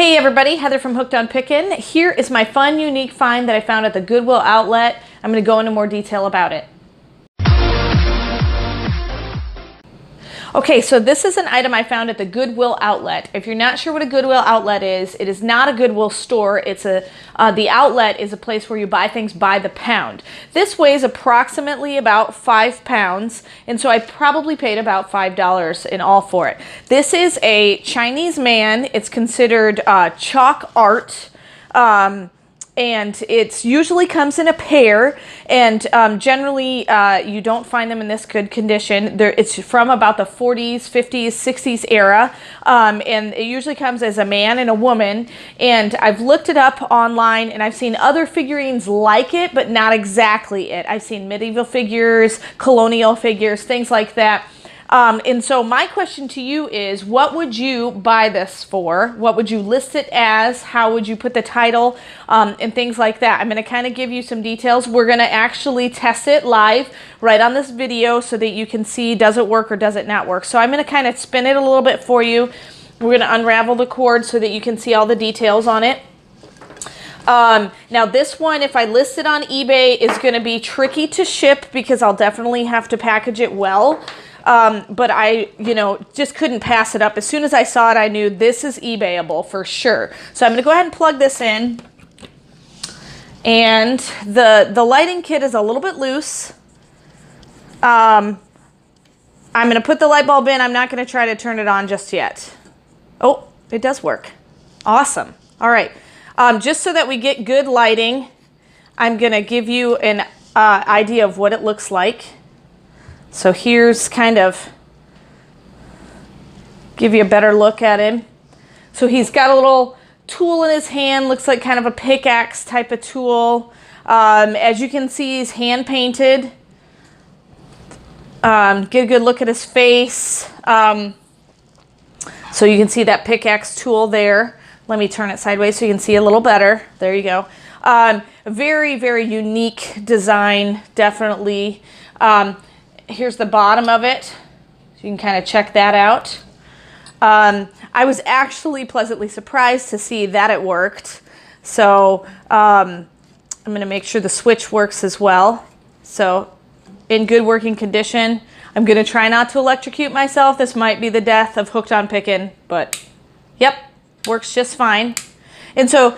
Hey everybody, Heather from Hooked on Pickin. Here is my fun, unique find that I found at the Goodwill outlet. I'm going to go into more detail about it. Okay, so this is an item I found at the Goodwill outlet. If you're not sure what a Goodwill outlet is, it is not a Goodwill store. It's the outlet is a place where you buy things by the pound. This weighs approximately about 5 pounds, and so I probably paid about $5 in all for it. This is a Chinese man. It's considered chalk art. And it usually comes in a pair, and generally you don't find them in this good condition. It's from about the 40s, 50s, 60s era, and it usually comes as a man and a woman, and I've looked it up online, and I've seen other figurines like it, but not exactly it. I've seen medieval figures, colonial figures, things like that. And so my question to you is, what would you buy this for? What would you list it as? How would you put the title and things like that? I'm going to kind of give you some details. We're going to actually test it live right on this video so that you can see does it work or does it not work. So I'm going to kind of spin it a little bit for you. We're going to unravel the cord so that you can see all the details on it. Now this one, if I list it on eBay, is going to be tricky to ship because I'll definitely have to package it well. But I, just couldn't pass it up. As soon as I saw it, I knew this is eBayable for sure. So I'm going to go ahead and plug this in. And the lighting kit is a little bit loose. I'm going to put the light bulb in. I'm not going to try to turn it on just yet. Oh, it does work. Awesome. All right. Just so that we get good lighting, I'm going to give you an idea of what it looks like. So here's kind of, give you a better look at him. So he's got a little tool in his hand, looks like kind of a pickaxe type of tool. As you can see, he's hand painted. Get a good look at his face. So you can see that pickaxe tool there. Let me turn it sideways so you can see a little better. There you go. Very, very unique design, definitely. Here's the bottom of it, so you can kind of check that out. I was actually pleasantly surprised to see that it worked. So I'm going to make sure the switch works as well. So in good working condition. I'm going to try not to electrocute myself. This might be the death of Hooked on Pickin, but yep, works just fine. And so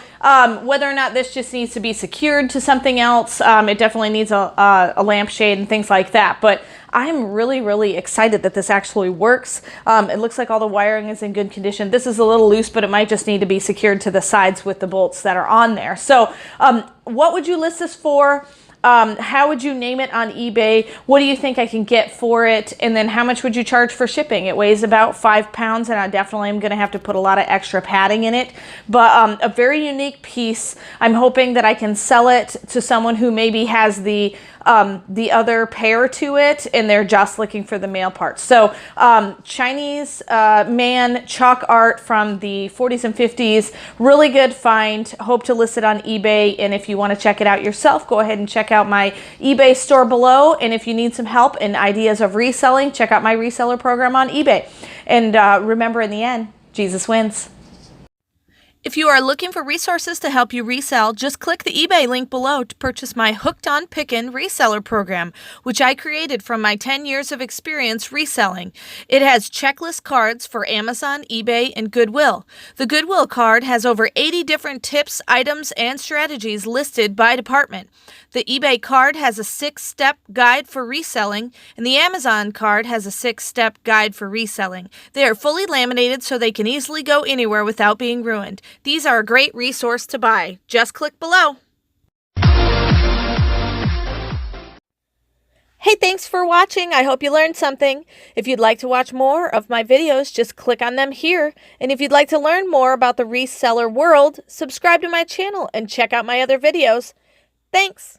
whether or not this just needs to be secured to something else, it definitely needs a lampshade and things like that. But I'm really, really excited that this actually works. It looks like all the wiring is in good condition. This is a little loose, but it might just need to be secured to the sides with the bolts that are on there. So what would you list this for? How would you name it on eBay? What do you think I can get for it? And then how much would you charge for shipping? It weighs about 5 pounds, and I definitely am going to have to put a lot of extra padding in it. But a very unique piece. I'm hoping that I can sell it to someone who maybe has the other pair to it, and they're just looking for the male parts. So Chinese man chalk art from the 40s and 50s. Really good find. Hope to list it on eBay, and if you want to check it out yourself, go ahead and check out my eBay store below. And if you need some help and ideas of reselling, check out my reseller program on eBay. And remember, in the end, Jesus wins. If you are looking for resources to help you resell, just click the eBay link below to purchase my Hooked on Pickin Reseller program, which I created from my 10 years of experience reselling. It has checklist cards for Amazon, eBay, and Goodwill. The Goodwill card has over 80 different tips, items, and strategies listed by department. The eBay card has a 6-step guide for reselling, and the Amazon card has a 6-step guide for reselling. They are fully laminated so they can easily go anywhere without being ruined. These are a great resource to buy. Just click below. Hey, thanks for watching. I hope you learned something. If you'd like to watch more of my videos, just click on them here. And if you'd like to learn more about the reseller world, subscribe to my channel and check out my other videos. Thanks.